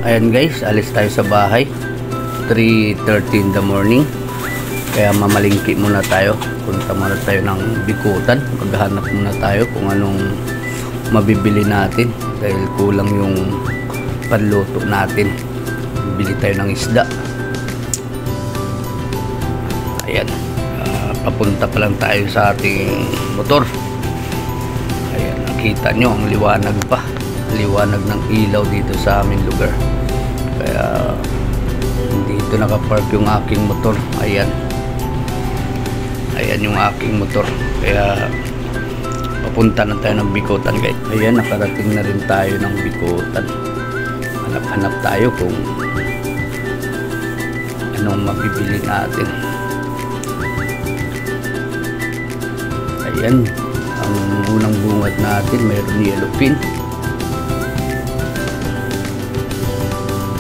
Ayan guys, alis tayo sa bahay. 3:30 in the morning. Kaya mamalingki muna tayo. Punta muna tayo ng bikutan. Maghanap muna tayo kung anong mabibili natin. Dahil kulang yung panluto natin. Bili tayo ng isda. Ayan. Papunta pa lang tayo sa ating motor. Ayan, nakita nyo ang liwanag pa. Liwanag ng ilaw dito sa aming lugar. Kaya dito nakapark yung aking motor. Ayan. Ayan yung aking motor. Kaya papunta na tayo ng bikutan guys. Ayan, nakarating na rin tayo ng bikutan. Hanap-hanap tayo kung anong mabibili natin. Ayan, ang unang bungad natin mayroon yellowfin.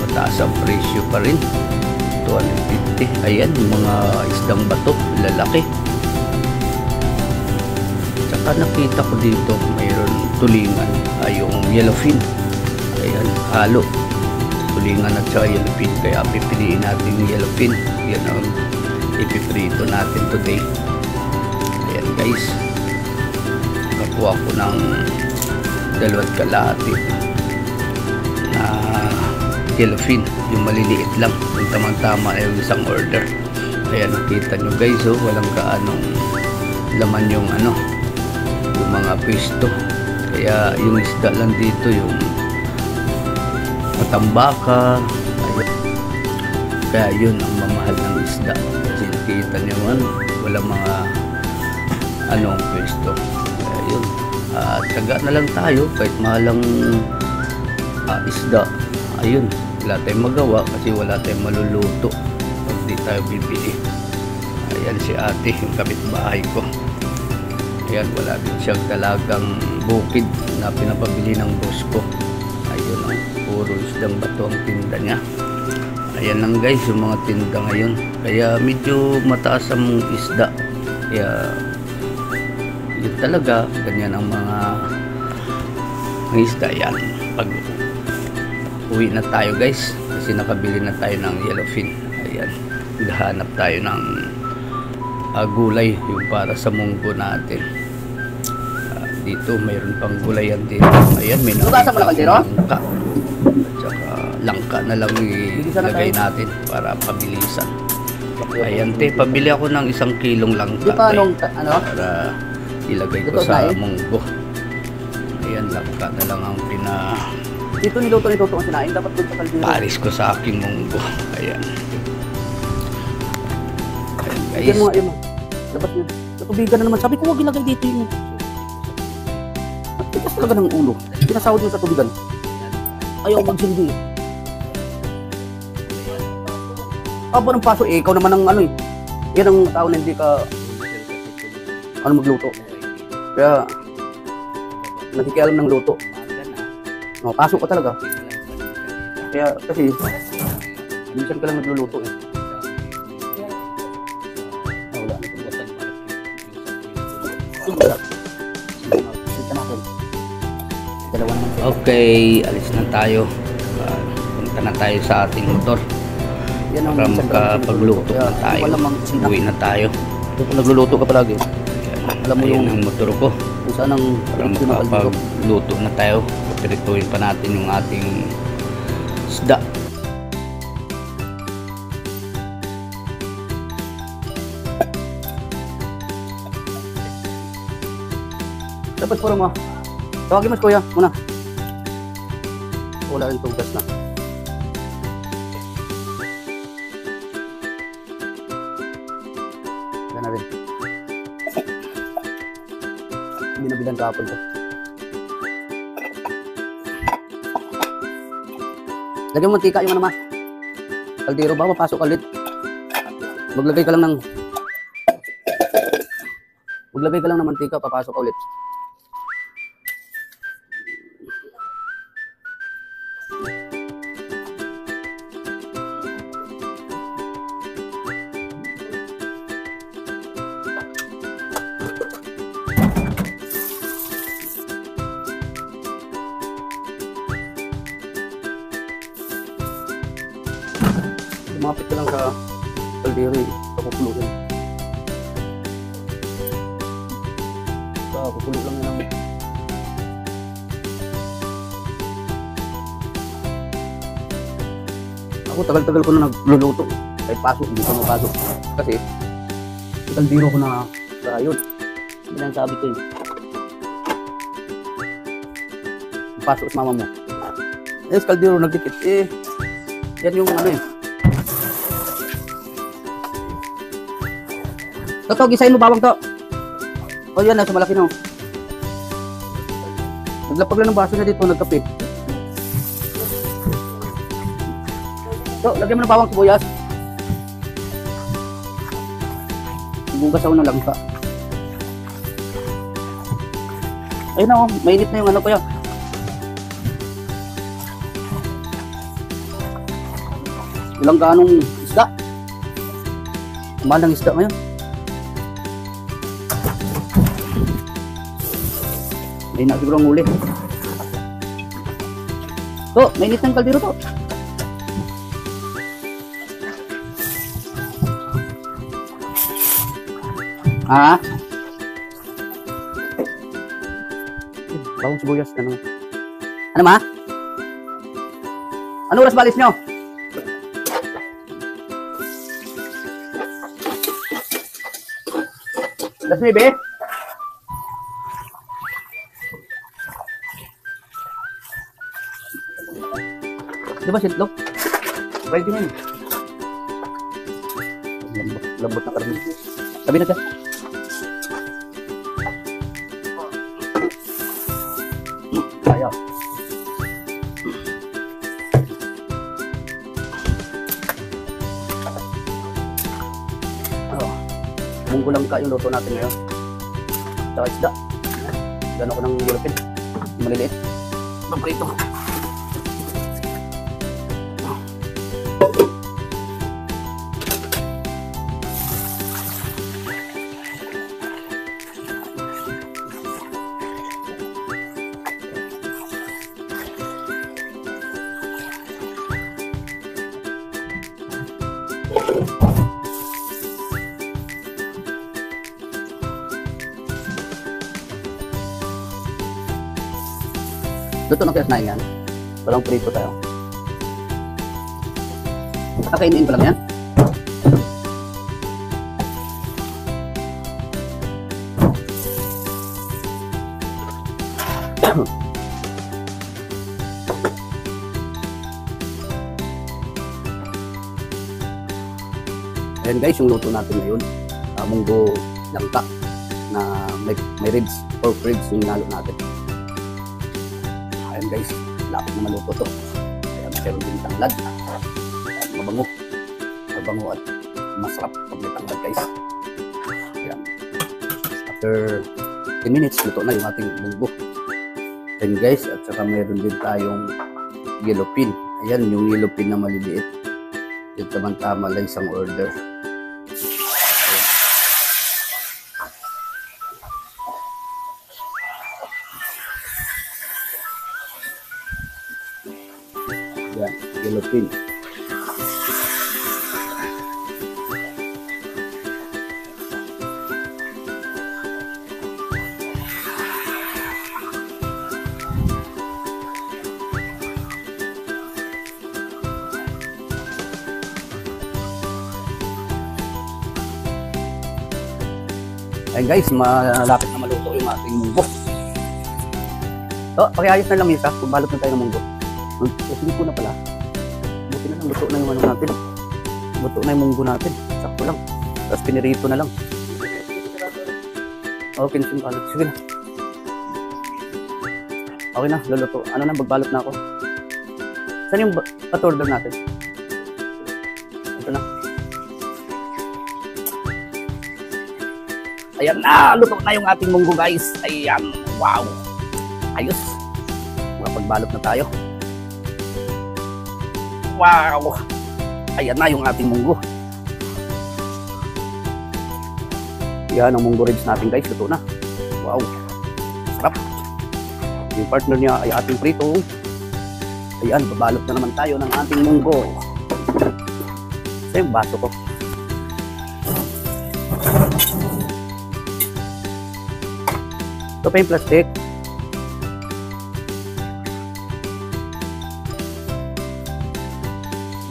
Mataas ang presyo pa rin, 250. Ayan, yung mga isdang bato, lalaki. Tsaka nakita ko dito mayroon tulingan, yung yellowfin. Ayan, halo tulingan at saka yellowfin. Kaya pipiliin natin yung yellowfin. Yan ang ipiprito natin today. Ayan guys, nakakuha ko ng 2 kalahati na yellowfin, yung maliliit lang, yung tamang-tama yung isang order. Kaya nakita nyo guys, walang kaanong laman yung yung mga pisto. Kaya yung isda lang dito yung matambaka. Kaya yun ang mamahal ng isda. Kasi nakita nyo man, walang mga pwesto. Kaya yun, tsaga na lang tayo kahit mahalang isda. Ayun, wala tayong magawa kasi wala tayong maluluto pag di tayo bibili. Ayan si ate, yung kapitbahay ko. Ayan, wala din siyang talagang bukid na pinapabili ng boss ko. Ayun, puro isdang bato ang tinda niya. Ayan lang guys yung mga tinda ngayon. Kaya medyo mataas ang isda. Kaya yun talaga, ganyan ang mga isda. Yan, pag uwi na tayo guys, kasi nakabili na tayo ng yellowfin. Ayan, naghahanap tayo ng gulay yung para sa munggo natin. Dito mayroon pang gulayan dito. Ayan, may langka. At saka langka na lang ilagay natin para pabilisan. Ayan te, pabili ako ng 1 kilong langka para ilagay ko sa munggo. Ayan, langka na lang ang dito niluto ang sinain, dapat doon sa kaldero. Paris ko sa aking munggo. Ayan. Ayan guys. Ayan mo, dapat yun. Natubigan na naman. Sabi ko, huwag ilagay dito yun. At tigas talaga ng ulo. Pinasahod yun sa tubigan. Ayaw magsindi. Aba ng paso, ikaw naman ang yan ang tao na hindi ka magluto. Kaya nakikialam ng luto. Pasok ka talaga. Kaya kasi minsan ka lang nagluluto wala na ito. Okay, alis na tayo. Punta na tayo sa ating motor. Para makapagluto na tayo. Uwi na tayo. Nagluluto ka palagi. Alam mo yung motor ko. Kung saan ang para makapagluto na tayo. Pirituin pa natin yung ating isda. Dapat puro mo. Tawagin mo si kuya muna. Wala rin tugas na. Wala na rin. Binabilan kahapon ko. Lagyan mo mantika yung kaldero ba, mapasok ulit. Maglagay ka lang ng mantika, papasok ulit. Mapit ka lang sa kaldero eh. Pakukulungin. Kukulo lang yan ang... Ako tagal-tagal ko na nagluluto. Kahit pasok, hindi ko mapasok. Kasi, kaldero ko na sayod. Hindi lang sabi ko eh. Pasok sa mama mo. Eh, kaldero nagdikit. Eh, yan yung ano eh. Toto, gisahin mo bawang to. O yan, nasa malaki na. Naglapag lang ng baso na dito, nagkapit. So, lagyan mo ng bawang sibuyas. Bugas ako ng langka. Ayun na, mainit na yung ano ko yan. Walang ganong isda. Mahal ng isda ngayon. May na siguro ang huli. To, mainit ng kaldero to. Ha? Bawang sibuyas. Ano ma? Ano oras balis nyo? Alas 9? Di ba sitlog? Ready na yun. Lambot na karami. Sabi na siya. Ayaw. Munggo lang ka yung luto natin ngayon. Tsaka isda. Gano'n ko ng yulupin. Maliliit. Paprito. Luto na kaya snain yan. Walang prito tayo. Kakainin ko lang yan. Ayan guys, yung luto natin ngayon. Munggo langka na may ribs, pork ribs yung nalo natin. Ayan guys, lapit na maluto to. Ayan, meron din tanglad. Ayan, mabango. Mabango at masarap pag may tanglad guys. Ayan. After 10 minutes, luto na yung ating munggo. Ayan guys, at saka meron din tayong yellow pin. Ayan, yung yellow pin na maliliit. Yung tamang-tama lang isang order. Yan, yellow pin. Ayan guys, malapit na maluto yung ating munggo. So, pakiayos na lang isa, pagbalot na tayo ng munggo. Kasi ko na pala. Buti na lang, luto na yung ano natin. Luto na yung munggo natin. Sakto lang. Tapos pinirito na lang. Okay, pinsin. Sige na. Okay na, luluto. Ano na, magbalot na ako. Saan yung pat-order natin? Ito na. Ayan na, luto na yung ating munggo guys. Ayan, wow. Ayos. Magpagbalot na tayo. Wow! Ayan na yung ating munggo. Yan ang munggo ribs natin guys. Luto na. Wow! Sarap. Yung partner niya ay ating prito. Ayan, babalot na naman tayo ng ating munggo. Ito yung baso ko. Ito pa yung plastic.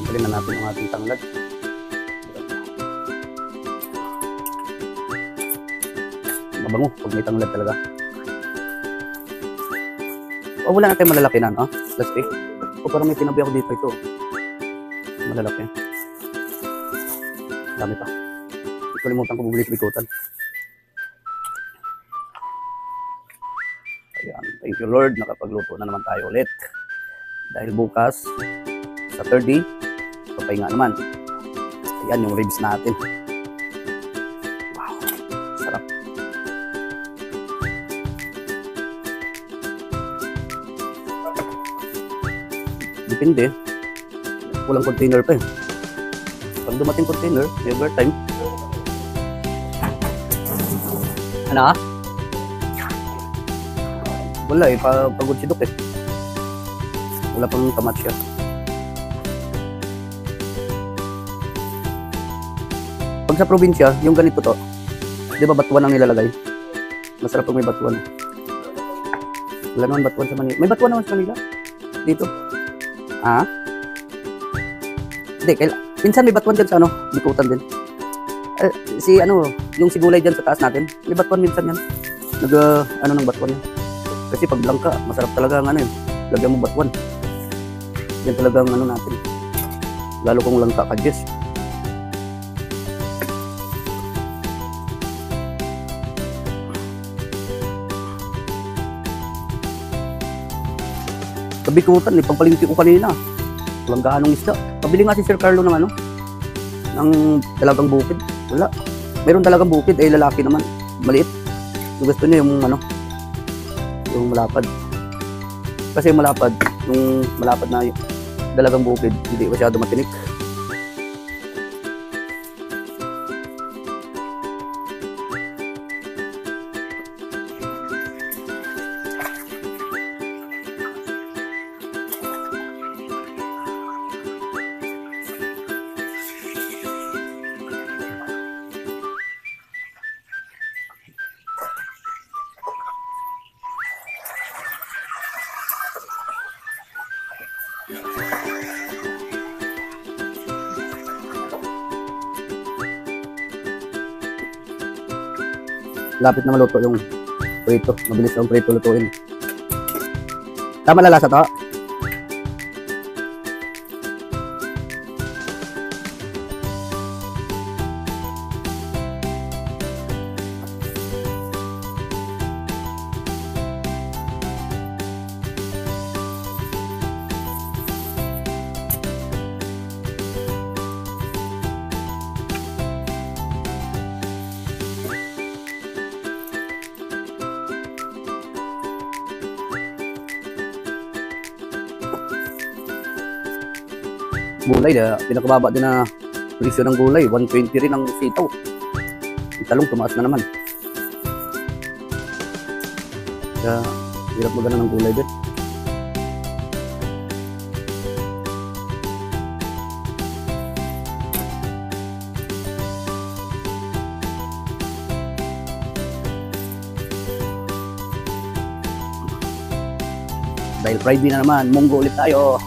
Galing na natin ang ating tanglad. Mabango pag may tanglad talaga. O wala na tayong malalaki na, no? Plastic. O parang may tinabi ako dito ito. Malalaki. Dami pa. Kalimutan ko bumili sa bikutan. Ayan. Thank you Lord. Nakapagluto na naman tayo ulit. Dahil bukas, Saturday, papahinga naman. Ayan yung ribs natin. Wow. Sarap. Depende. Walang container pa eh. Pag dumating container, never time. Ano? Wala eh, pagod si Dok eh. Wala pang kamat siya. Pag sa probinsya, yung ganito to, di ba batuan ang nilalagay? Masarap pag may batuan. Wala naman batuan sa Manila. May batuan naman sa Manila? Dito. Ah? Hindi, minsan may batuan dyan sa ano, bikutan din. Si ano, yung sigulay dyan sa taas natin, may batuan minsan yan. Ano ng batuan yan. Kasi pag langka, masarap talaga ang ano yun. Lagyan mo batuan. Yan talaga ang ano natin. Lalo kung langka ka, Jess. Sa bikutan, ipagpalingki ko kanina. Walang gaanong isda. Pabili nga si Sir Carlo ng ano, ng dalagang bukid. Wala. Mayroon dalagang bukid, eh lalaki naman. Maliit. Yung gusto niya yung ano, yung malapad. Kasi yung malapad na yung dalagang bukid, hindi masyado matinik. Lapit na maluto yung prito. Mabilis lang prito lutuin. Tama lalasa to? Gulay, pinakababa din na presyo ng gulay, 120 rin ang sitaw. Yung talong tumaas na naman. Kaya hirap magana ng gulay din. Dahil Friday na naman, munggo ulit tayo.